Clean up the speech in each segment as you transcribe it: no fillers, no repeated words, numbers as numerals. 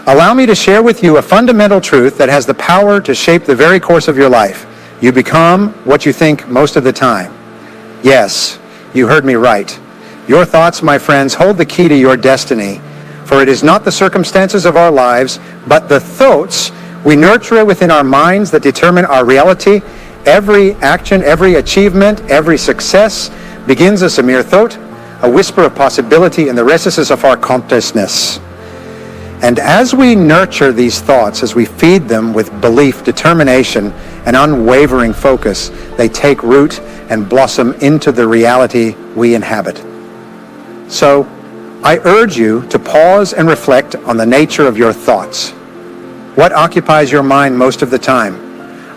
Allow me to share with you a fundamental truth that has the power to shape the very course of your life. You become what you think most of the time. Yes, you heard me right. Your thoughts, my friends, hold the key to your destiny. For it is not the circumstances of our lives, but the thoughts we nurture within our minds that determine our reality. Every action, every achievement, every success begins as a mere thought, a whisper of possibility in the recesses of our consciousness. And as we nurture these thoughts, as we feed them with belief, determination, and unwavering focus, they take root and blossom into the reality we inhabit. So, I urge you to pause and reflect on the nature of your thoughts. What occupies your mind most of the time?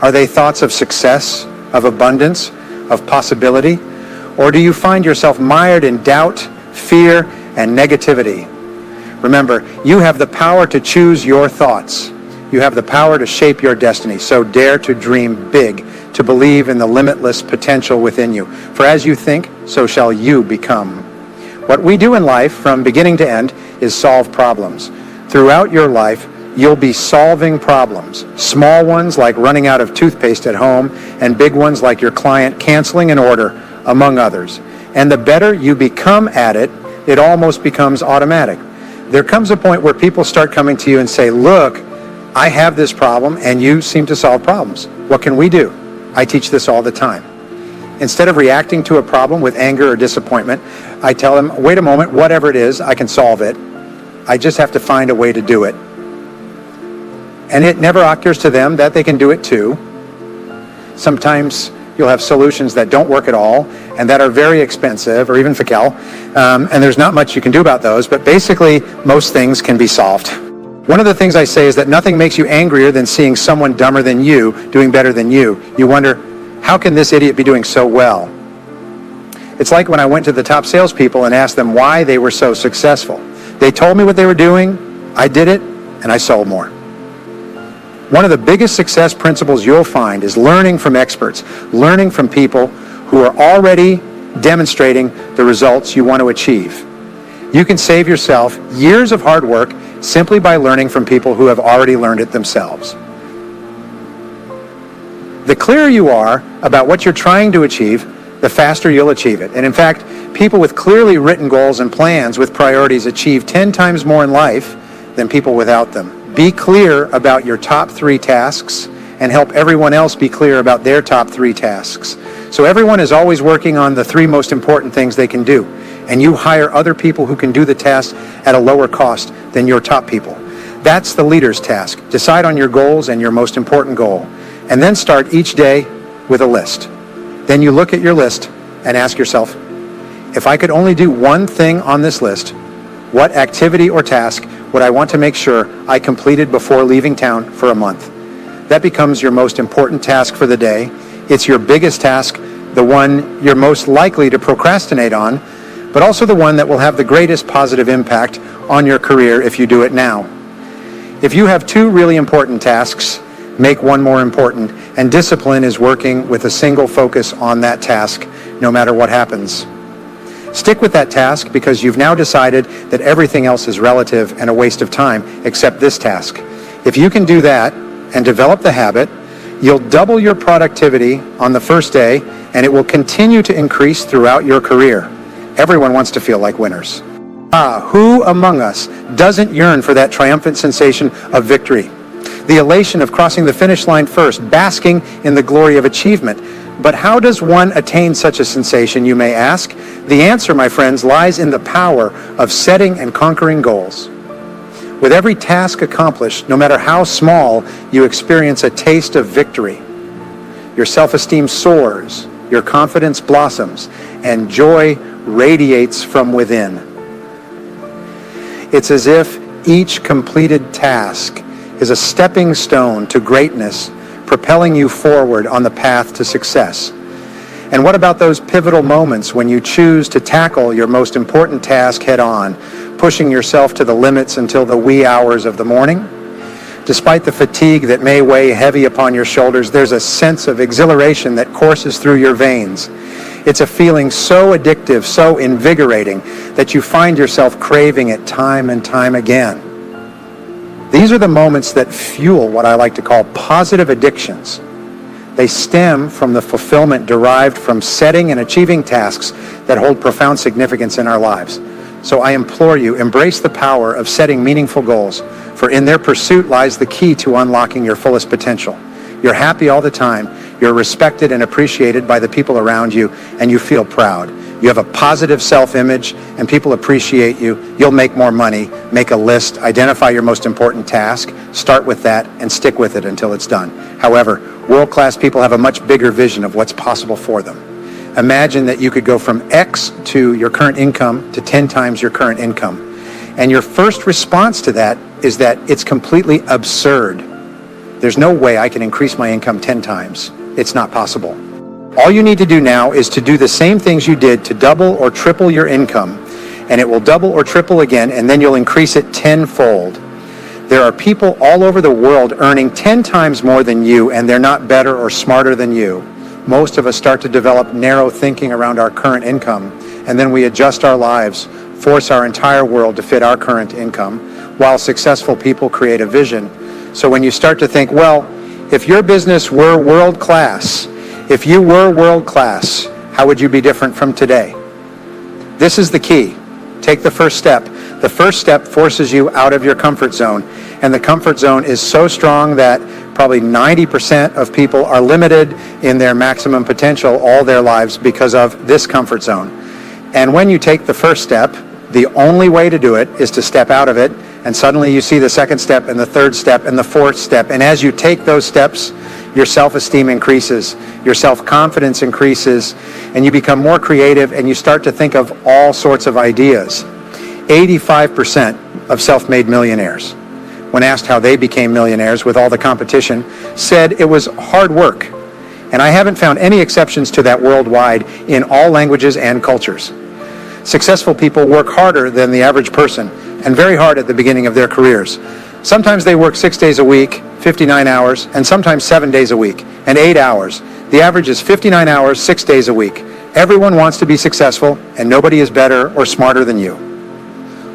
Are they thoughts of success, of abundance, of possibility? Or do you find yourself mired in doubt, fear, and negativity? Remember, you have the power to choose your thoughts. You have the power to shape your destiny. So dare to dream big, to believe in the limitless potential within you. For as you think, so shall you become. What we do in life, from beginning to end, is solve problems. Throughout your life, you'll be solving problems. Small ones like running out of toothpaste at home, and big ones like your client canceling an order, among others. And the better you become at it, it almost becomes automatic. There comes a point where people start coming to you and say, look, I have this problem, and you seem to solve problems. What can we do? I teach this all the time. Instead of reacting to a problem with anger or disappointment, I tell them, wait a moment, whatever it is, I can solve it. I just have to find a way to do it. And it never occurs to them that they can do it too. Sometimes you'll have solutions that don't work at all and that are very expensive or even fickel, and there's not much you can do about those, but basically most things can be solved. One of the things I say is that nothing makes you angrier than seeing someone dumber than you doing better than you. You wonder, how can this idiot be doing so well? It's like when I went to the top salespeople and asked them why they were so successful. They told me what they were doing, I did it, and I sold more. One of the biggest success principles you'll find is learning from experts, learning from people who are already demonstrating the results you want to achieve. You can save yourself years of hard work simply by learning from people who have already learned it themselves. The clearer you are about what you're trying to achieve, the faster you'll achieve it. And in fact, people with clearly written goals and plans with priorities achieve 10 times more in life than people without them. Be clear about your top 3 tasks and help everyone else be clear about their top 3 tasks. So everyone is always working on the 3 most important things they can do. And you hire other people who can do the task at a lower cost than your top people. That's the leader's task. Decide on your goals and your most important goal. And then start each day with a list. Then you look at your list and ask yourself, if I could only do one thing on this list, what activity or task would I want to make sure I completed before leaving town for a month? That becomes your most important task for the day. It's your biggest task, the one you're most likely to procrastinate on, but also the one that will have the greatest positive impact on your career if you do it now. If you have 2 really important tasks, make one more important, and discipline is working with a single focus on that task, no matter what happens. Stick with that task because you've now decided that everything else is relative and a waste of time except this task. If you can do that and develop the habit, you'll double your productivity on the first day, and it will continue to increase throughout your career. Everyone wants to feel like winners. Who among us doesn't yearn for that triumphant sensation of victory? The elation of crossing the finish line first, basking in the glory of achievement. But how does one attain such a sensation, you may ask? The answer, my friends, lies in the power of setting and conquering goals. With every task accomplished, no matter how small, you experience a taste of victory. Your self-esteem soars, your confidence blossoms, and joy radiates from within. It's as if each completed task is a stepping stone to greatness, propelling you forward on the path to success. And what about those pivotal moments when you choose to tackle your most important task head on, pushing yourself to the limits until the wee hours of the morning? Despite the fatigue that may weigh heavy upon your shoulders, there's a sense of exhilaration that courses through your veins. It's a feeling so addictive, so invigorating, that you find yourself craving it time and time again. These are the moments that fuel what I like to call positive addictions. They stem from the fulfillment derived from setting and achieving tasks that hold profound significance in our lives. So I implore you, embrace the power of setting meaningful goals, for in their pursuit lies the key to unlocking your fullest potential. You're happy all the time, you're respected and appreciated by the people around you, and you feel proud. You have a positive self-image, and people appreciate you. You'll make more money, make a list, identify your most important task, start with that, and stick with it until it's done. However, world-class people have a much bigger vision of what's possible for them. Imagine that you could go from X to your current income to 10 times your current income. And your first response to that is that it's completely absurd. There's no way I can increase my income 10 times. It's not possible. All you need to do now is to do the same things you did to double or triple your income, and it will double or triple again, and then you'll increase it tenfold. There are people all over the world earning 10 times more than you, and they're not better or smarter than you. Most of us start to develop narrow thinking around our current income, and then we adjust our lives, force our entire world to fit our current income, while successful people create a vision. So when you start to think, well, if your business were world class, if you were world class, how would you be different from today? This is the key. Take the first step. The first step forces you out of your comfort zone, and the comfort zone is so strong that probably 90% of people are limited in their maximum potential all their lives because of this comfort zone. And when you take the first step, the only way to do it is to step out of it, and suddenly you see the second step and the third step and the fourth step, and as you take those steps, your self-esteem increases, your self-confidence increases, and you become more creative, and you start to think of all sorts of ideas. 85% of self-made millionaires, when asked how they became millionaires with all the competition, said it was hard work. And I haven't found any exceptions to that worldwide in all languages and cultures. Successful people work harder than the average person, and very hard at the beginning of their careers. Sometimes they work 6 days a week, 59 hours, and sometimes 7 days a week, and 8 hours. The average is 59 hours, 6 days a week. Everyone wants to be successful, and nobody is better or smarter than you.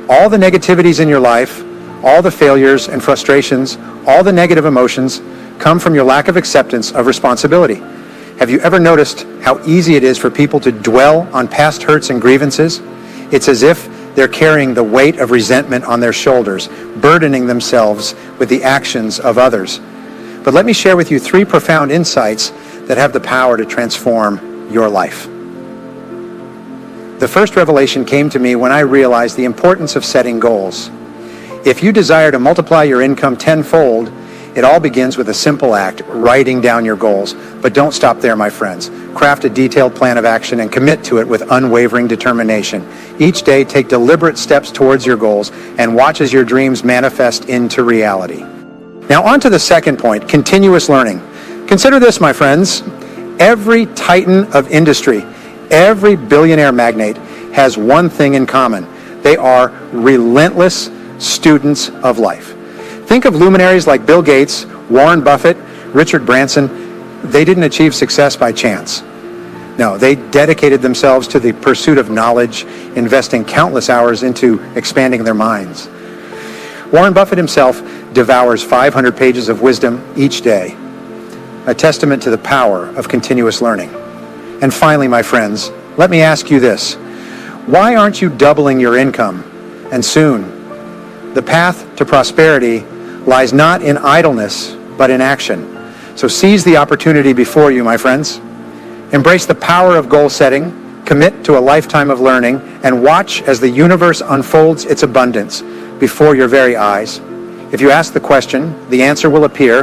All the negativities in your life, all the failures and frustrations, all the negative emotions come from your lack of acceptance of responsibility. Have you ever noticed how easy it is for people to dwell on past hurts and grievances? It's as if they're carrying the weight of resentment on their shoulders, burdening themselves with the actions of others. But let me share with you 3 profound insights that have the power to transform your life. The first revelation came to me when I realized the importance of setting goals. If you desire to multiply your income tenfold, it all begins with a simple act, writing down your goals. But don't stop there, my friends. Craft a detailed plan of action and commit to it with unwavering determination. Each day, take deliberate steps towards your goals and watch as your dreams manifest into reality. Now, on to the second point, continuous learning. Consider this, my friends. Every titan of industry, every billionaire magnate has one thing in common. They are relentless students of life. Think of luminaries like Bill Gates, Warren Buffett, Richard Branson. They didn't achieve success by chance. No, they dedicated themselves to the pursuit of knowledge, investing countless hours into expanding their minds. Warren Buffett himself devours 500 pages of wisdom each day, a testament to the power of continuous learning. And finally, my friends, let me ask you this. Why aren't you doubling your income? And soon? The path to prosperity lies not in idleness, but in action. So seize the opportunity before you, my friends. Embrace the power of goal setting, commit to a lifetime of learning, and watch as the universe unfolds its abundance before your very eyes. If you ask the question, the answer will appear,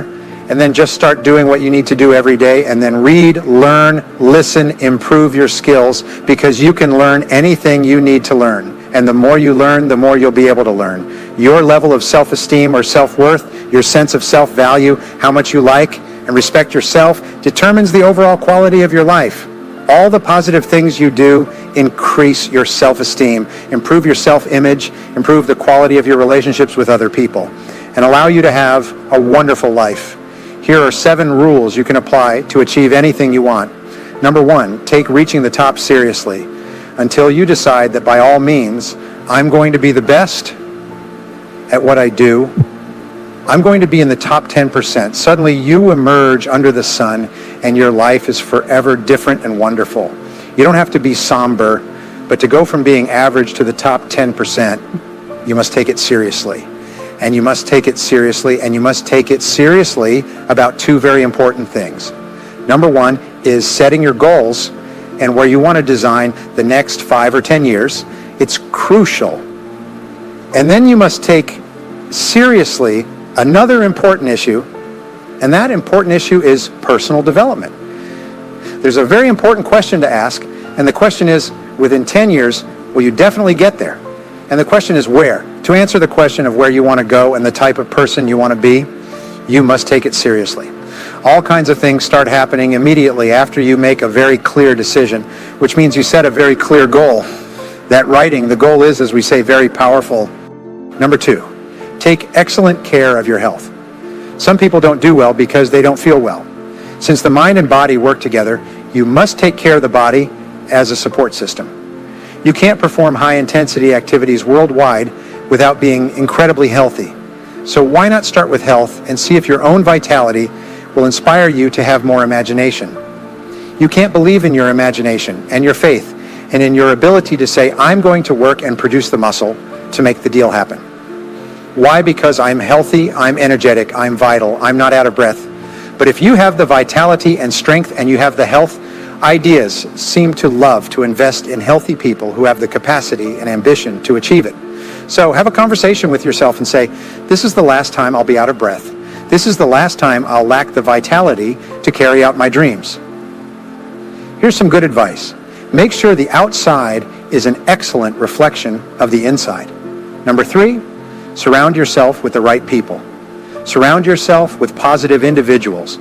and then just start doing what you need to do every day, and then read, learn, listen, improve your skills, because you can learn anything you need to learn. And the more you learn, the more you'll be able to learn. Your level of self-esteem or self-worth, your sense of self-value, how much you like and respect yourself, determines the overall quality of your life. All the positive things you do increase your self-esteem, improve your self-image, improve the quality of your relationships with other people, and allow you to have a wonderful life. Here are 7 rules you can apply to achieve anything you want. Number 1, take reaching the top seriously until you decide that by all means, I'm going to be the best at what I do I'm going to be in the top 10%. Suddenly you emerge under the sun and your life is forever different and wonderful. You don't have to be somber, but to go from being average to the top 10%, you must take it seriously. And you must take it seriously, and you must take it seriously about two very important things. Number one is setting your goals and where you want to design the next 5 or 10 years. It's crucial. And then you must take seriously another important issue, and that important issue is personal development. There's a very important question to ask, and the question is, within 10 years, will you definitely get there? And the question is where? To answer the question of where you want to go and the type of person you want to be, you must take it seriously. All kinds of things start happening immediately after you make a very clear decision, which means you set a very clear goal. That writing, the goal is, as we say, very powerful. Number two, take excellent care of your health. Some people don't do well because they don't feel well. Since the mind and body work together, you must take care of the body as a support system. You can't perform high-intensity activities worldwide without being incredibly healthy. So why not start with health and see if your own vitality will inspire you to have more imagination. You can't believe in your imagination and your faith and in your ability to say, I'm going to work and produce the muscle to make the deal happen. Why? Because I'm healthy, I'm energetic, I'm vital, I'm not out of breath. But if you have the vitality and strength and you have the health, ideas seem to love to invest in healthy people who have the capacity and ambition to achieve it. So have a conversation with yourself and say, this is the last time I'll be out of breath. This is the last time I'll lack the vitality to carry out my dreams. Here's some good advice. Make sure the outside is an excellent reflection of the inside. Number three, surround yourself with the right people. Surround yourself with positive individuals,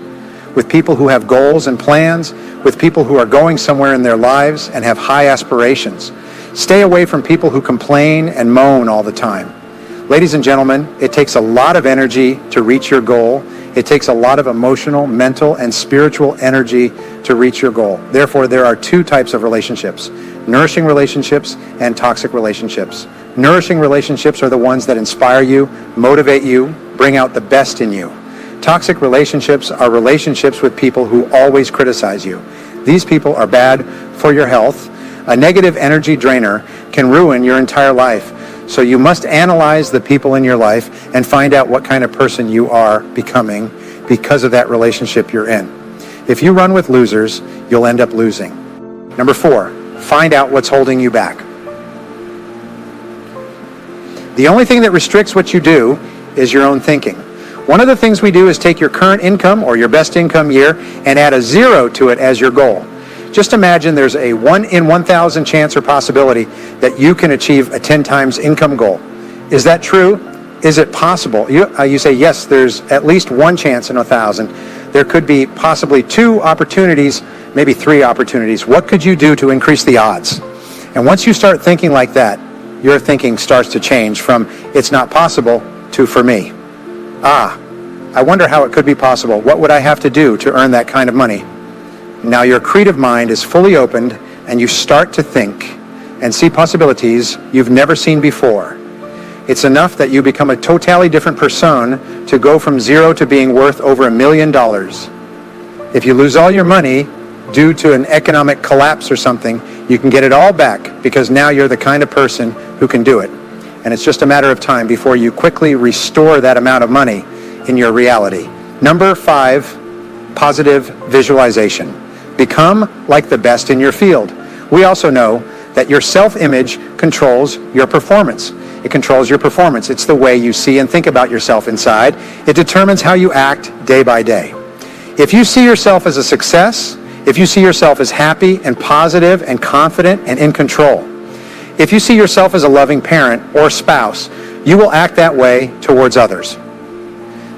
with people who have goals and plans, with people who are going somewhere in their lives and have high aspirations. Stay away from people who complain and moan all the time. Ladies and gentlemen, it takes a lot of energy to reach your goal. It takes a lot of emotional, mental, and spiritual energy to reach your goal. Therefore, there are two types of relationships: nourishing relationships and toxic relationships. Nourishing relationships are the ones that inspire you, motivate you, bring out the best in you. Toxic relationships are relationships with people who always criticize you. These people are bad for your health. A negative energy drainer can ruin your entire life. So you must analyze the people in your life and find out what kind of person you are becoming because of that relationship you're in. If you run with losers, you'll end up losing. Number four, find out what's holding you back. The only thing that restricts what you do is your own thinking. One of the things we do is take your current income or your best income year and add a 0 to it as your goal. Just imagine there's a 1 in 1,000 chance or possibility that you can achieve a 10 times income goal. Is that true? Is it possible? You say, yes, there's at least one chance in 1,000. There could be possibly 2 opportunities, maybe 3 opportunities. What could you do to increase the odds? And once you start thinking like that, your thinking starts to change from it's not possible to for me. I wonder how it could be possible. What would I have to do to earn that kind of money? Now your creative mind is fully opened and you start to think and see possibilities you've never seen before. It's enough that you become a totally different person to go from 0 to being worth over $1 million. If you lose all your money due to an economic collapse or something, you can get it all back because now you're the kind of person who can do it. And it's just a matter of time before you quickly restore that amount of money in your reality. Number 5, positive visualization. Become like the best in your field. We also know that your self-image controls your performance. It controls your performance. It's the way you see and think about yourself inside. It determines how you act day by day. If you see yourself as a success, if you see yourself as happy and positive and confident and in control, if you see yourself as a loving parent or spouse, you will act that way towards others.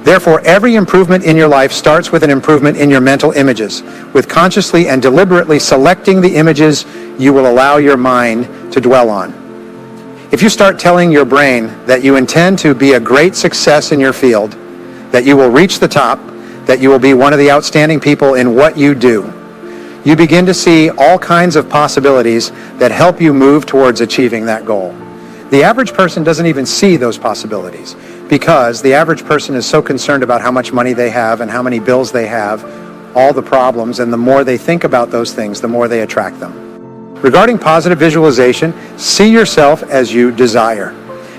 Therefore, every improvement in your life starts with an improvement in your mental images, with consciously and deliberately selecting the images you will allow your mind to dwell on. If you start telling your brain that you intend to be a great success in your field, that you will reach the top, that you will be one of the outstanding people in what you do, you begin to see all kinds of possibilities that help you move towards achieving that goal. The average person doesn't even see those possibilities. because the average person is so concerned about how much money they have and how many bills they have, all the problems, and the more they think about those things, the more they attract them. Regarding positive visualization, see yourself as you desire.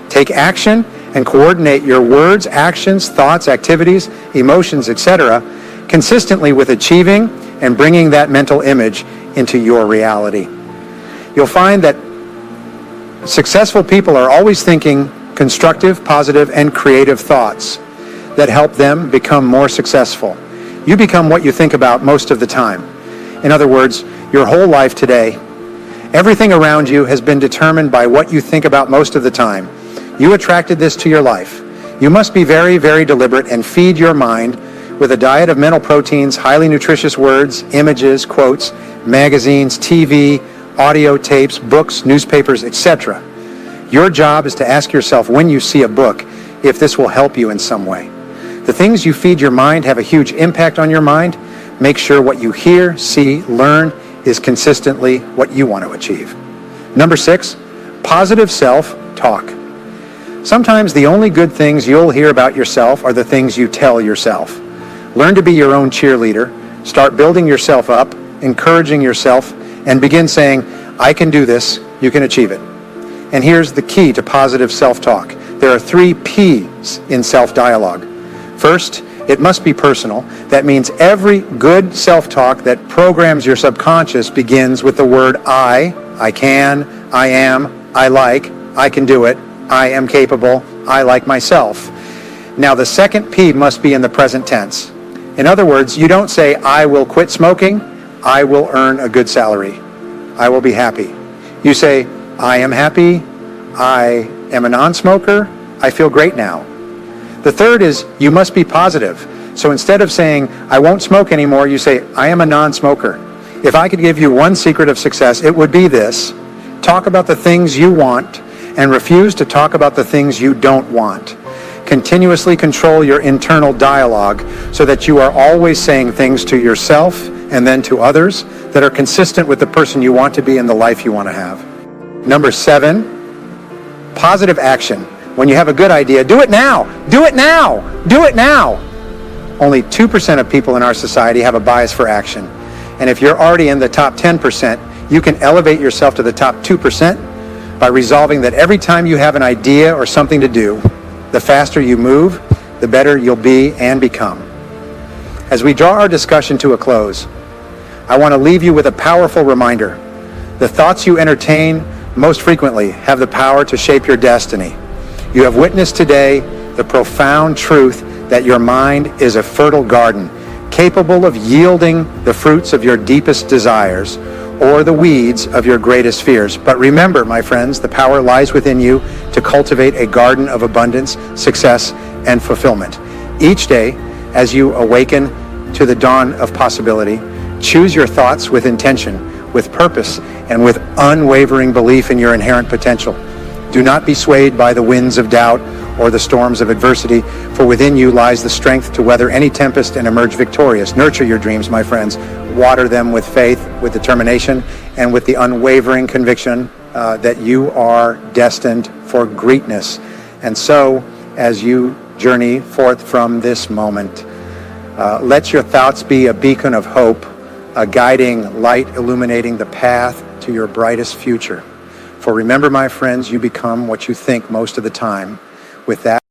Take action and coordinate your words, actions, thoughts, activities, emotions, etc., consistently with achieving and bringing that mental image into your reality. You'll find that successful people are always thinking constructive, positive, and creative thoughts that help them become more successful. You become what you think about most of the time. In other words, your whole life today, everything around you has been determined by what you think about most of the time. You attracted this to your life. You must be very, very deliberate and feed your mind with a diet of mental proteins, highly nutritious words, images, quotes, magazines, TV, audio tapes, books, newspapers, etc. Your job is to ask yourself when you see a book if this will help you in some way. The things you feed your mind have a huge impact on your mind. Make sure what you hear, see, learn is consistently what you want to achieve. Number 6, positive self-talk. Sometimes the only good things you'll hear about yourself are the things you tell yourself. Learn to be your own cheerleader. Start building yourself up, encouraging yourself, and begin saying, I can do this, you can achieve it. And here's the key to positive self-talk. There are 3 P's in self-dialogue. First, it must be personal. That means every good self-talk that programs your subconscious begins with the word I can, I am, I like, I can do it, I am capable, I like myself. Now the second P must be in the present tense. In other words, you don't say, I will quit smoking, I will earn a good salary, I will be happy. You say, I am happy, I am a non-smoker, I feel great now. The third is, you must be positive. So instead of saying, I won't smoke anymore, you say, I am a non-smoker. If I could give you one secret of success, it would be this. Talk about the things you want and refuse to talk about the things you don't want. Continuously control your internal dialogue so that you are always saying things to yourself and then to others that are consistent with the person you want to be and the life you want to have. Number 7, positive action. When you have a good idea, do it now, do it now, do it now. Only 2% of people in our society have a bias for action. And if you're already in the top 10%, you can elevate yourself to the top 2% by resolving that every time you have an idea or something to do, the faster you move, the better you'll be and become. As we draw our discussion to a close, I want to leave you with a powerful reminder. The thoughts you entertain most frequently have the power to shape your destiny. You have witnessed today the profound truth that your mind is a fertile garden, capable of yielding the fruits of your deepest desires or the weeds of your greatest fears. But remember, my friends, the power lies within you to cultivate a garden of abundance, success, and fulfillment. Each day, as you awaken to the dawn of possibility, choose your thoughts with intention, with purpose, and with unwavering belief in your inherent potential. Do not be swayed by the winds of doubt or the storms of adversity, for within you lies the strength to weather any tempest and emerge victorious. Nurture your dreams, my friends. Water them with faith, with determination, and with the unwavering conviction that you are destined for greatness. And so, as you journey forth from this moment, let your thoughts be a beacon of hope, a guiding light illuminating the path to your brightest future. For remember, my friends, you become what you think most of the time. With that,